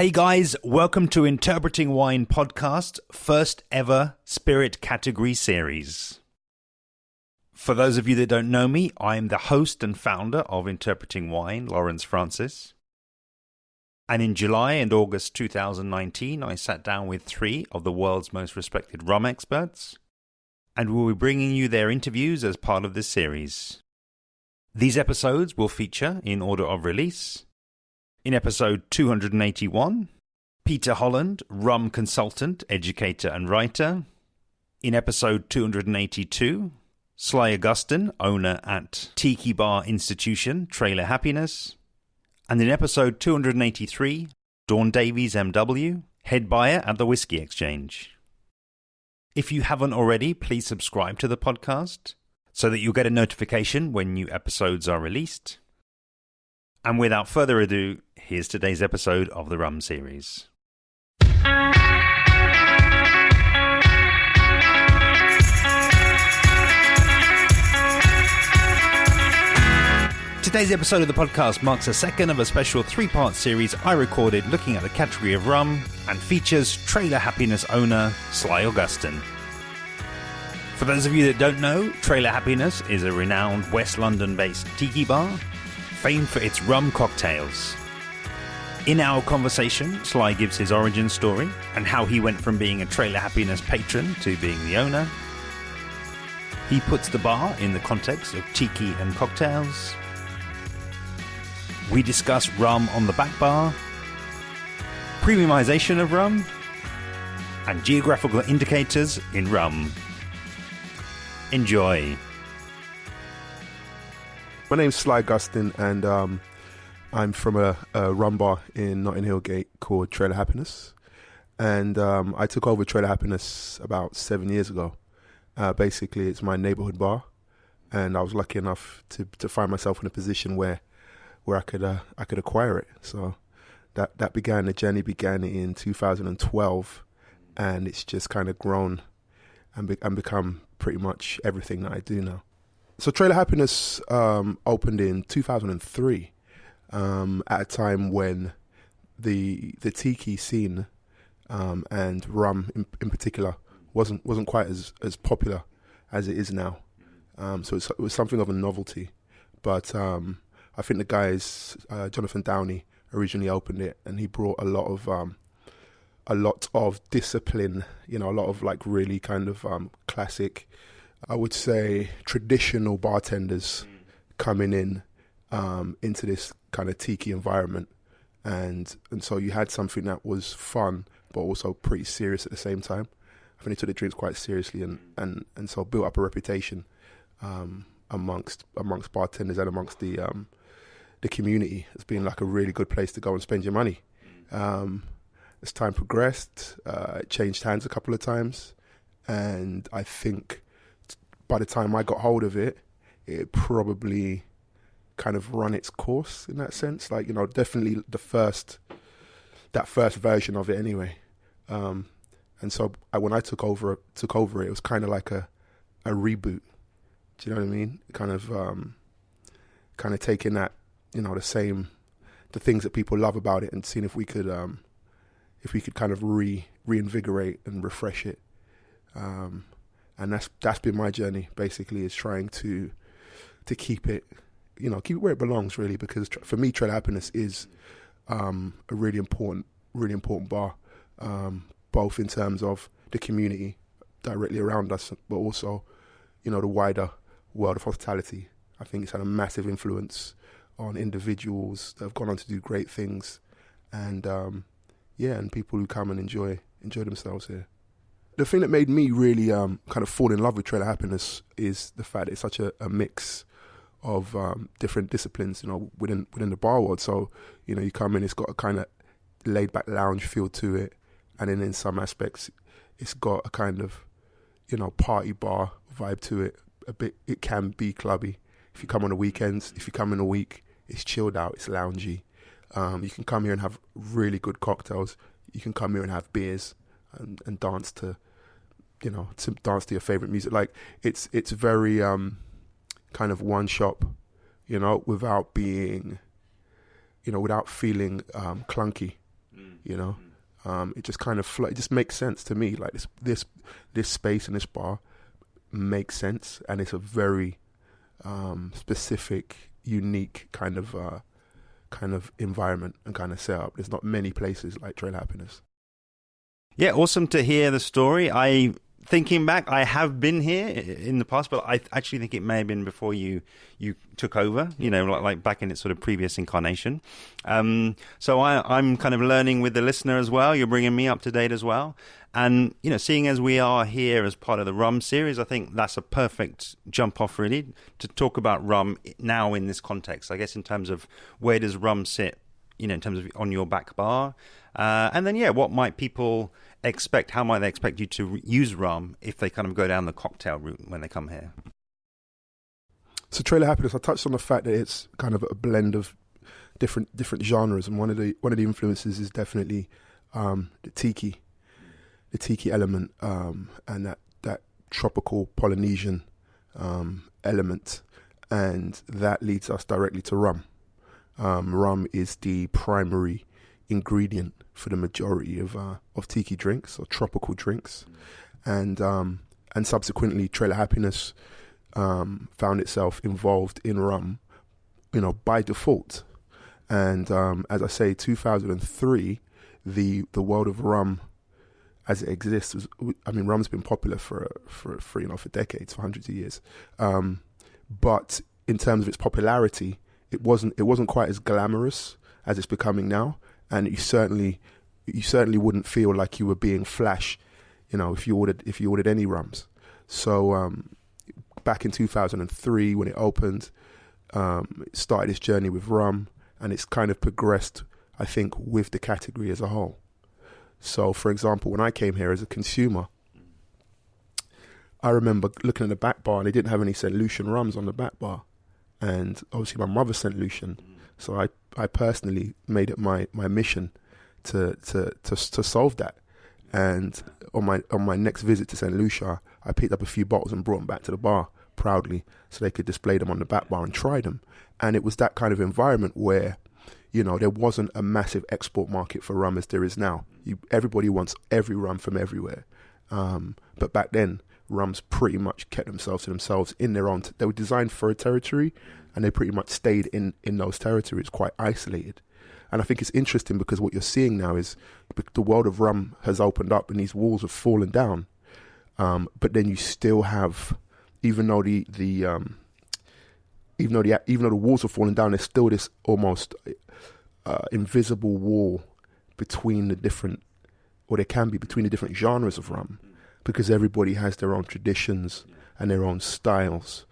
Hey guys, welcome to Interpreting Wine Podcast, first ever Spirit category series. For those of you that don't know me, I am the host and founder of Interpreting Wine, Lawrence Francis. And in July and August 2019, I sat down with 3 of the world's most respected rum experts, and we'll be bringing you their interviews as part of this series. These episodes will feature in order of release. In episode 281, Peter Holland, rum consultant, educator and writer. In episode 282, Sly Augustin, owner at Tiki Bar Institution, Trailer Happiness. And in episode 283, Dawn Davies MW, head buyer at the Whiskey Exchange. If you haven't already, please subscribe to the podcast so that you'll get a notification when new episodes are released. And without further ado, here's today's episode of the Rum series. Today's episode of the podcast marks the second of a special 3-part series I recorded looking at the category of rum and features Trailer Happiness owner Sly Augustin. For those of you that don't know, Trailer Happiness is a renowned West London-based tiki bar famed for its rum cocktails. In our conversation, Sly gives his origin story and how he went from being a Trailer Happiness patron to being the owner. He puts the bar in the context of tiki and cocktails. We discuss rum on the back bar, premiumisation of rum, and geographical indicators in rum. Enjoy. My name's Sly Augustin, and I'm from a rum bar in Notting Hill Gate called Trailer Happiness. And I took over Trailer Happiness about 7 years ago. Basically, it's my neighbourhood bar, and I was lucky enough to find myself in a position where I could acquire it. So that began, the journey began in 2012, and it's just kind of grown and become pretty much everything that I do now. So Trailer Happiness opened in 2003, at a time when the tiki scene and rum in particular wasn't quite as popular as it is now. So it was something of a novelty. But I think the guys, Jonathan Downey, originally opened it, and he brought a lot of discipline, a lot of like really kind of classic, I would say traditional bartenders coming in into this kind of tiki environment, and so you had something that was fun but also pretty serious at the same time. I think they took the drinks quite seriously, and so built up a reputation amongst bartenders and amongst the community as being like a really good place to go and spend your money. As time progressed, it changed hands a couple of times, and I think by the time I got hold of it, it probably kind of run its course in that sense. Like, definitely that first version of it anyway. And so when I took over it, it was kind of like a reboot. Do you know what I mean? Kind of taking that, the things that people love about it and seeing if we could kind of reinvigorate and refresh it. And that's been my journey, basically, is trying to keep it, keep it where it belongs, really, because for me, Trailer Happiness is a really important bar, both in terms of the community directly around us, but also, the wider world of hospitality. I think it's had a massive influence on individuals that have gone on to do great things, and and people who come and enjoy themselves here. The thing that made me really kind of fall in love with Trailer Happiness is the fact that it's such a mix of different disciplines, within the bar world. So, you come in, it's got a kind of laid back lounge feel to it, and then in some aspects, it's got a kind of, party bar vibe to it. A bit, it can be clubby. If you come on the weekends, if you come in a week, it's chilled out, it's loungy. You can come here and have really good cocktails. You can come here and have beers and dance to your favorite music. Like it's very kind of one shop, without being, without feeling clunky. you know. It just kind of it just makes sense to me. Like this space in this bar makes sense, and it's a very specific, unique kind of environment and kind of setup. There's not many places like Trail Happiness. Yeah, awesome to hear the story. Thinking back, I have been here in the past, but I actually think it may have been before you took over, like back in its sort of previous incarnation. So I'm kind of learning with the listener as well. You're bringing me up to date as well. And, seeing as we are here as part of the rum series, I think that's a perfect jump off really to talk about rum now in this context. I guess in terms of where does rum sit, in terms of on your back bar. And then, what might people expect? How might they expect you to use rum if they kind of go down the cocktail route when they come here? So Trail Happiness, I touched on the fact that it's kind of a blend of different genres, and one of the influences is definitely the tiki element, and that tropical Polynesian element, and that leads us directly to rum. Rum is the primary ingredient for the majority of tiki drinks or tropical drinks, and subsequently Trail Happiness found itself involved in rum, by default. And as I say, 2003, the world of rum as it exists rum's been popular for decades, for hundreds of years. But in terms of its popularity, it wasn't quite as glamorous as it's becoming now. And you certainly wouldn't feel like you were being flash, if you ordered any rums. So back in 2003 when it opened, it started its journey with rum, and it's kind of progressed, I think, with the category as a whole. So, for example, when I came here as a consumer, I remember looking at the back bar and they didn't have any St. Lucian rums on the back bar, and obviously my mother's St. Lucian. So I personally made it my mission to solve that. And on my next visit to St. Lucia, I picked up a few bottles and brought them back to the bar proudly so they could display them on the back bar and try them. And it was that kind of environment where, there wasn't a massive export market for rum as there is now. Everybody wants every rum from everywhere. But back then, rums pretty much kept themselves to themselves in their own. They were designed for a territory, and they pretty much stayed in those territories, quite isolated. And I think it's interesting because what you're seeing now is the world of rum has opened up and these walls have fallen down. But then you still have, even though the walls have fallen down, there's still this almost invisible wall between the different, or there can be between the different genres of rum, because everybody has their own traditions and their own styles.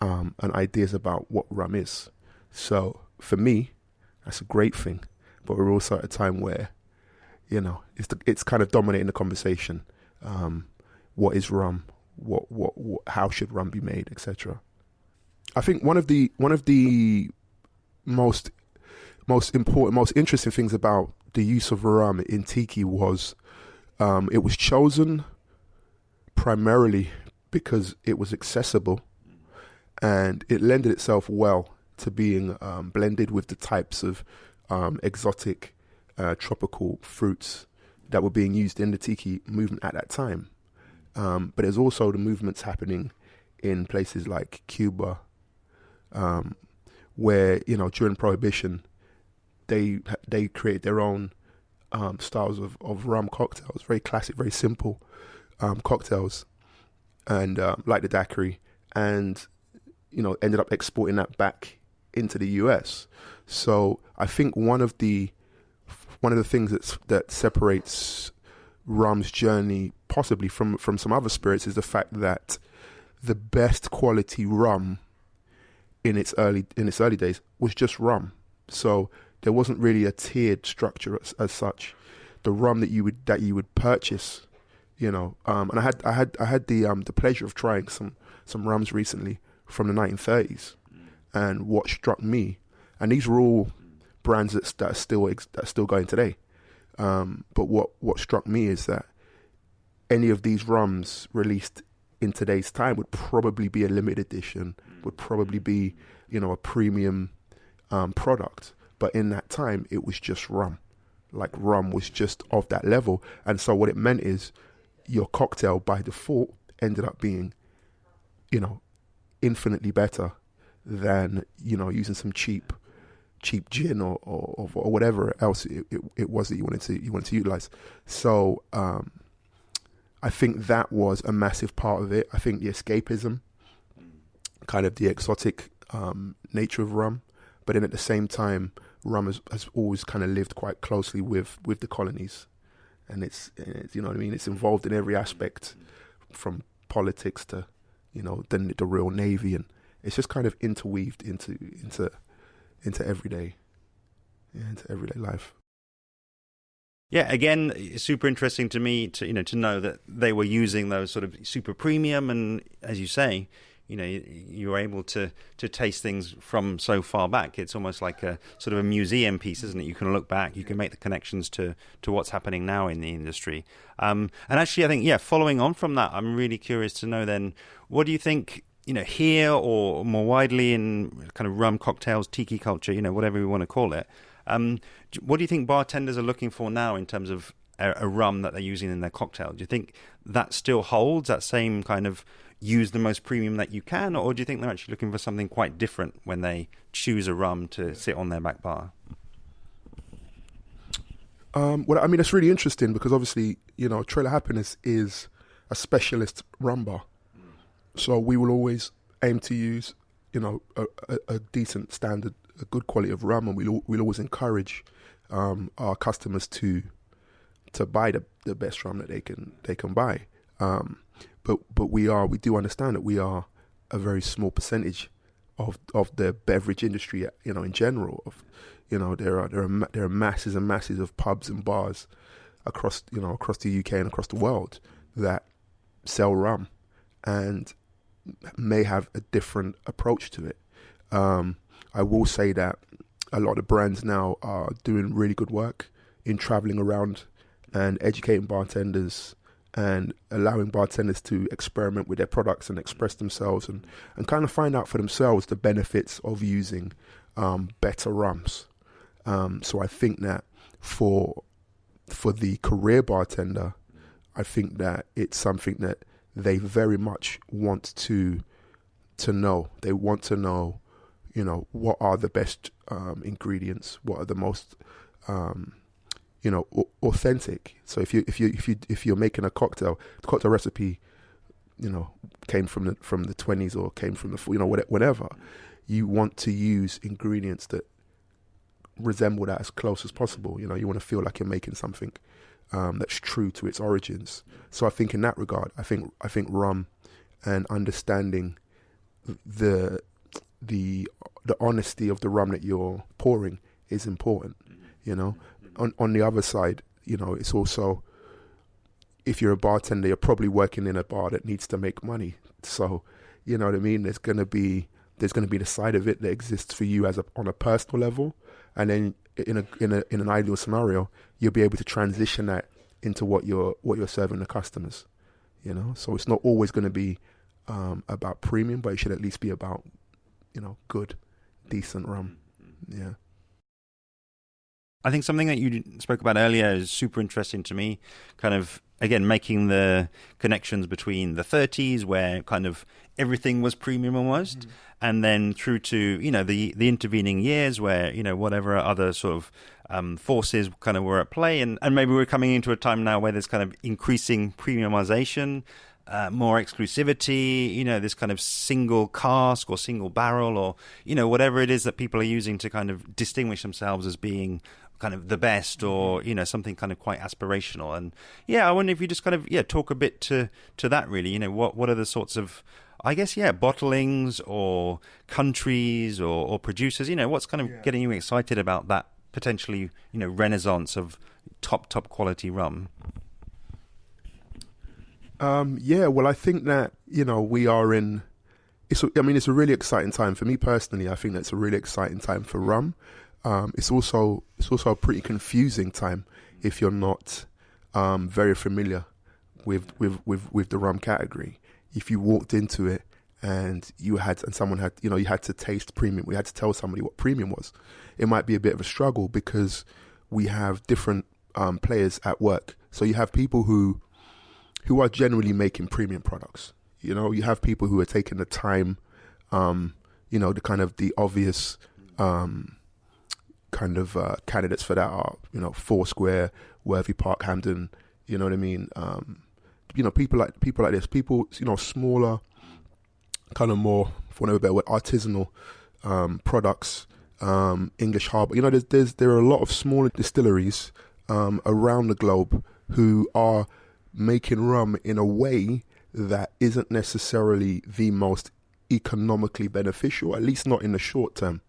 And ideas about what rum is. So for me, that's a great thing. But we're also at a time where, it's kind of dominating the conversation. What is rum? What how should rum be made, etc. I think one of the most important, most interesting things about the use of rum in tiki was it was chosen primarily because it was accessible. And it lended itself well to being blended with the types of exotic tropical fruits that were being used in the tiki movement at that time. But there's also the movements happening in places like Cuba, where, during Prohibition, they create their own styles of rum cocktails, very classic, very simple cocktails, and like the daiquiri, and ended up exporting that back into the US. So I think one of the things that separates rum's journey possibly from some other spirits is the fact that the best quality rum in its early days was just rum. So there wasn't really a tiered structure as such. The rum that you would purchase, and I had the pleasure of trying some rums recently from the 1930s, and what struck me, and these were all brands that are still going today, but what struck me is that any of these rums released in today's time would probably be a limited edition, would probably be a premium product, but in that time it was just rum. like rum was just of that level. And so what it meant is your cocktail by default ended up being, infinitely better than, using some cheap gin or whatever else it was that you wanted to utilize. So I think that was a massive part of it. I think the escapism, kind of the exotic nature of rum, but then at the same time, rum has always kind of lived quite closely with the colonies, and it's you know what I mean. It's involved in every aspect, from politics to the Royal Navy, and it's just kind of interweaved into everyday life. Yeah, again, it's super interesting to me to know that they were using those sort of super premium, and as you say, you were able to taste things from so far back. It's almost like a sort of a museum piece, isn't it? You can look back, you can make the connections to what's happening now in the industry. And actually, I think, following on from that, I'm really curious to know then, what do you think, here or more widely in kind of rum cocktails, tiki culture, whatever we want to call it, what do you think bartenders are looking for now in terms of a rum that they're using in their cocktail? Do you think that still holds, that same kind of use the most premium that you can, or do you think they're actually looking for something quite different when they choose a rum to sit on their back bar? Well, I mean, it's really interesting because obviously, Trailer Happiness is a specialist rum bar. So we will always aim to use, a decent standard, a good quality of rum, and we'll always encourage our customers to buy the best rum that they can buy. But we do understand that we are a very small percentage of the beverage industry, in general. There are masses and masses of pubs and bars across the UK and across the world that sell rum and may have a different approach to it. I will say that a lot of brands now are doing really good work in traveling around and educating bartenders and allowing bartenders to experiment with their products and express themselves and kind of find out for themselves the benefits of using better rums. So I think that for the career bartender, I think that it's something that they very much want to know. They want to know, what are the best ingredients, what are the most authentic. So if you're making a cocktail, the cocktail recipe, came from the 20s or came from the whatever, you want to use ingredients that resemble that as close as possible. You want to feel like you're making something that's true to its origins. So I think in that regard, I think rum and understanding the honesty of the rum that you're pouring is important. On the other side, it's also, if you're a bartender, you're probably working in a bar that needs to make money. So, you know what I mean? There's going to be the side of it that exists for you on a personal level, and then in an ideal scenario, you'll be able to transition that into what you're serving the customers. So it's not always going to be about premium, but it should at least be about good, decent rum. Yeah. I think something that you spoke about earlier is super interesting to me, kind of, again, making the connections between the 30s, where kind of everything was premium almost, and then through to, the intervening years where, whatever other sort of forces kind of were at play. And maybe we're coming into a time now where there's kind of increasing premiumization, more exclusivity, this kind of single cask or single barrel or, whatever it is that people are using to kind of distinguish themselves as being kind of the best or, something kind of quite aspirational. And I wonder if you just kind of, talk a bit to that really, what are the sorts of, I guess, bottlings or countries or producers, what's kind of getting you excited about that potentially, renaissance of top quality rum? Well, I think that, we are in, it's a really exciting time for me personally. I think that's a really exciting time for rum. It's also a pretty confusing time if you're not very familiar with the rum category. If you walked into it and someone had, you had to taste premium, we had to tell somebody what premium was, it might be a bit of a struggle because we have different players at work. So you have people who are generally making premium products. You know, you have people who are taking the time, the kind of the obvious candidates for that are, Foursquare, Worthy Park, Hampden, you know what I mean? People like this, smaller, kind of more, for want of a better word, artisanal products, English Harbour. There are a lot of smaller distilleries around the globe who are making rum in a way that isn't necessarily the most economically beneficial, at least not in the short term.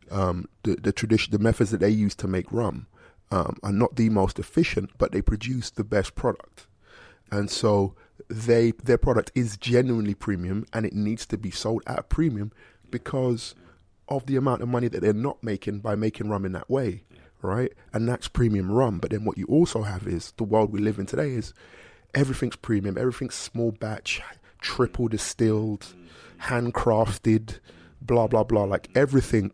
The methods that they use to make rum are not the most efficient, but they produce the best product. And so their product is genuinely premium, and it needs to be sold at a premium because of the amount of money that they're not making by making rum in that way, right? And that's premium rum. But then what you also have is the world we live in today is everything's premium, everything's small batch, triple distilled, handcrafted, blah, blah, blah. Like everything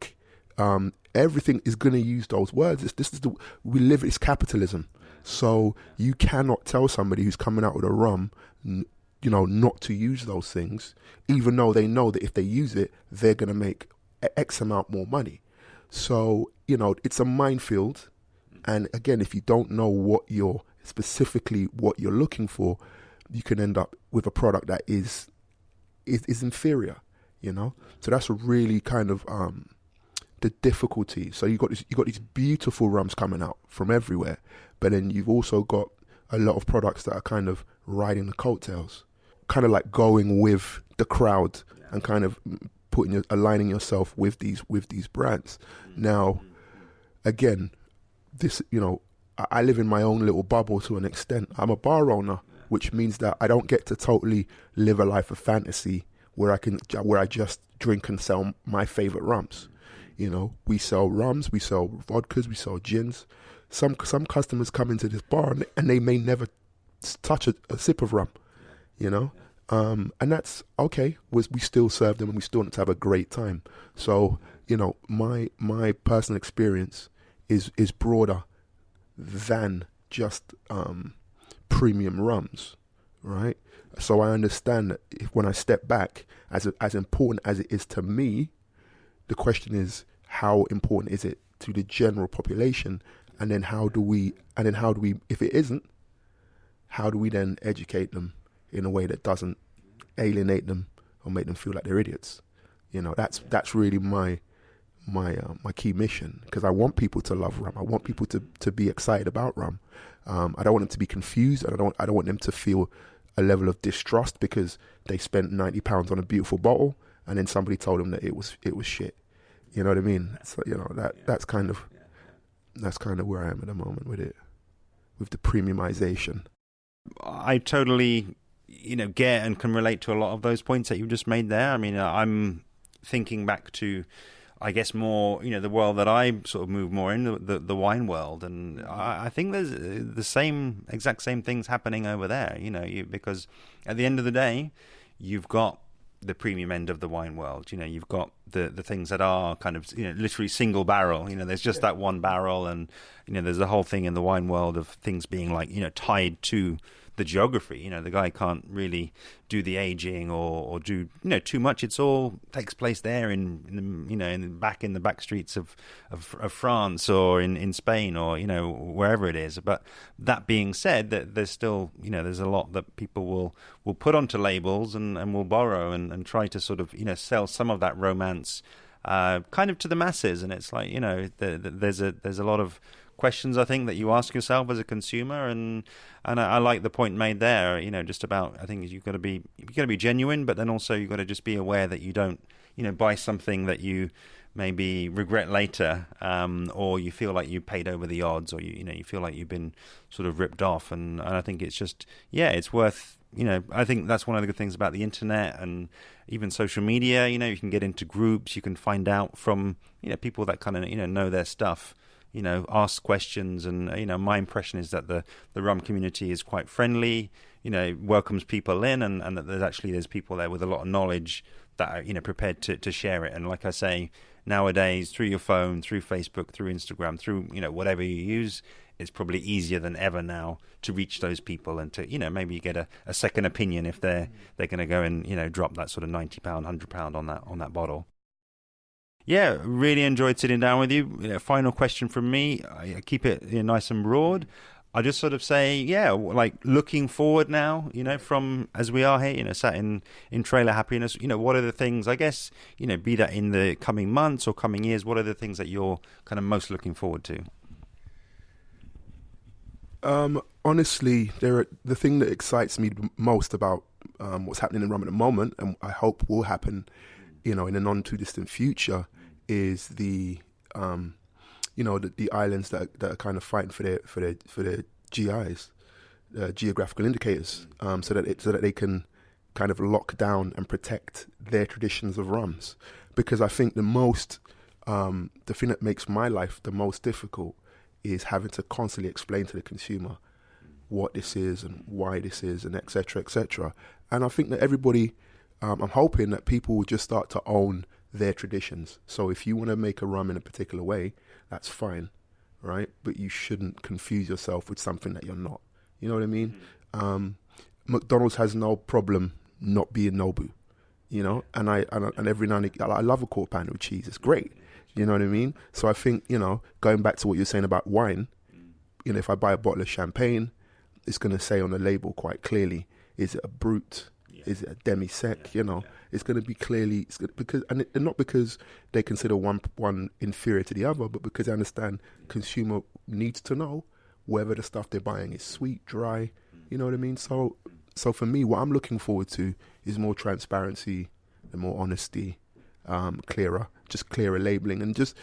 is going to use those words. It's capitalism. So you cannot tell somebody who's coming out with a rum, not to use those things, even though they know that if they use it, they're going to make X amount more money. So, it's a minefield. And again, if you don't know what you're looking for, you can end up with a product that is inferior, So that's a really kind of the difficulty. So you got these beautiful rums coming out from everywhere, but then you've also got a lot of products that are kind of riding the coattails, kind of like going with the crowd and kind of aligning yourself with these brands. Now, again, this, I live in my own little bubble to an extent. I'm a bar owner, which means that I don't get to totally live a life of fantasy where I just drink and sell my favorite rums. We sell rums, we sell vodkas, we sell gins. Some customers come into this bar and they may never touch a sip of rum, and that's okay. We still serve them and we still want to have a great time. So, my personal experience is broader than just premium rums, right? So I understand that when I step back, as important as it is to me, the question is, how important is it to the general population? And then how do we, if it isn't, how do we then educate them in a way that doesn't alienate them or make them feel like they're idiots? That's really my key mission, because I want people to love rum. I want people to be excited about rum. I don't want them to be confused, and I don't want them to feel a level of distrust because they spent £90 on a beautiful bottle and then somebody told them that it was shit. You know what I mean? So that's kind of where I am at the moment with it, with the premiumization. I totally, get and can relate to a lot of those points that you just made there. I mean, I'm thinking back to, I guess, more, the world that I sort of move more in, the wine world. And I think there's the exact same things happening over there, because at the end of the day, you've got the premium end of the wine world. You've got the things that are kind of, literally single barrel. There's just that one barrel, and, there's the whole thing in the wine world of things being like, tied to the geography. The guy can't really do the aging or do too much. It's all takes place there in the back streets of France or in Spain or wherever it is. But that being said, that there's still there's a lot that people will put onto labels and will borrow and try to sort of sell some of that romance kind of to the masses. And it's like there's a lot of questions, I think, that you ask yourself as a consumer, and I like the point made there, just about, I think you've got to be genuine, but then also you've got to just be aware that you don't buy something that you maybe regret later, or you feel like you paid over the odds, or you feel like you've been sort of ripped off. And I think it's just, it's worth, I think that's one of the good things about the internet and even social media. You can get into groups, you can find out from people that kind of know their stuff, ask questions. And my impression is that the rum community is quite friendly, welcomes people in, and that there's people there with a lot of knowledge that are prepared to share it. And like I say, nowadays through your phone, through Facebook, through Instagram, through, whatever you use, it's probably easier than ever now to reach those people and to, maybe you get a second opinion if they're going to go and, drop that sort of £90, £100 on that bottle. Yeah, really enjoyed sitting down with you. Final question from me. I keep it nice and broad. I just sort of say, yeah, like looking forward now, from as we are here, sat in Trailer Happiness, what are the things, I guess, be that in the coming months or coming years, what are the things that you're kind of most looking forward to? Honestly, the thing that excites me most about what's happening in rum at the moment, and I hope will happen, in a non too distant future, is the islands that are kind of fighting for their GIs, geographical indicators, so that they can kind of lock down and protect their traditions of rums. Because I think the thing that makes my life the most difficult is having to constantly explain to the consumer what this is and why this is and et cetera. And I think that everybody, I'm hoping that people will just start to own their traditions. So if you want to make a rum in a particular way, that's fine, right? But you shouldn't confuse yourself with something that you're not. You know what I mean? McDonald's has no problem not being Nobu, and every now and again, I love a quarter pounder with cheese. It's great. You know what I mean? So I think, going back to what you're saying about wine, if I buy a bottle of champagne, it's going to say on the label quite clearly, is it a brut? Is it a demi-sec? It's going to be clearly, and not because they consider one inferior to the other, but because they understand consumer needs to know whether the stuff they're buying is sweet, dry. You know what I mean? So for me, what I'm looking forward to is more transparency and more honesty, clearer labeling, and just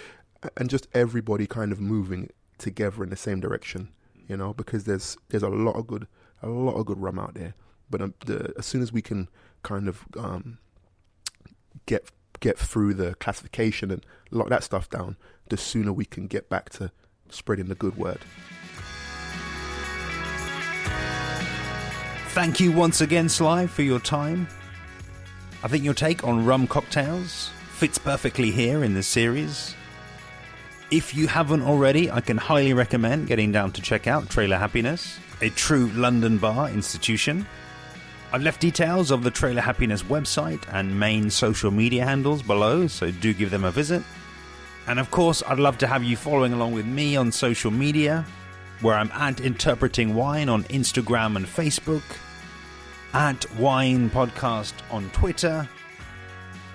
everybody kind of moving together in the same direction. Because there's a lot of good rum out there. But as soon as we can kind of get through the classification and lock that stuff down, the sooner we can get back to spreading the good word. Thank you once again, Sly, for your time. I think your take on rum cocktails fits perfectly here in this series. If you haven't already, I can highly recommend getting down to check out Trailer Happiness, a true London bar institution. I've left details of the Trailer Happiness website and main social media handles below, so do give them a visit. And of course, I'd love to have you following along with me on social media, where I'm at Interpreting Wine on Instagram and Facebook, at Wine Podcast on Twitter,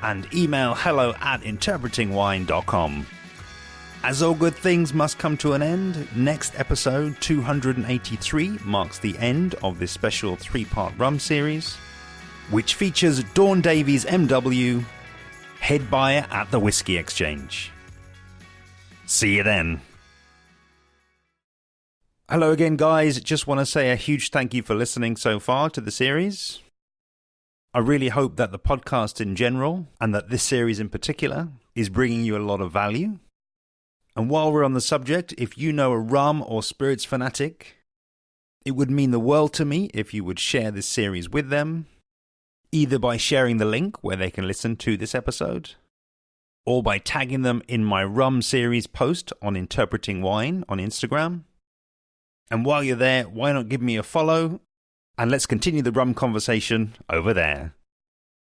and email hello@interpretingwine.com. As all good things must come to an end, next episode 283 marks the end of this special 3-part rum series, which features Dawn Davies MW, head buyer at the Whiskey Exchange. See you then. Hello again, guys. Just want to say a huge thank you for listening so far to the series. I really hope that the podcast in general, and that this series in particular, is bringing you a lot of value. And while we're on the subject, if you know a rum or spirits fanatic, it would mean the world to me if you would share this series with them, either by sharing the link where they can listen to this episode, or by tagging them in my rum series post on Interpreting Wine on Instagram. And while you're there, why not give me a follow, and let's continue the rum conversation over there.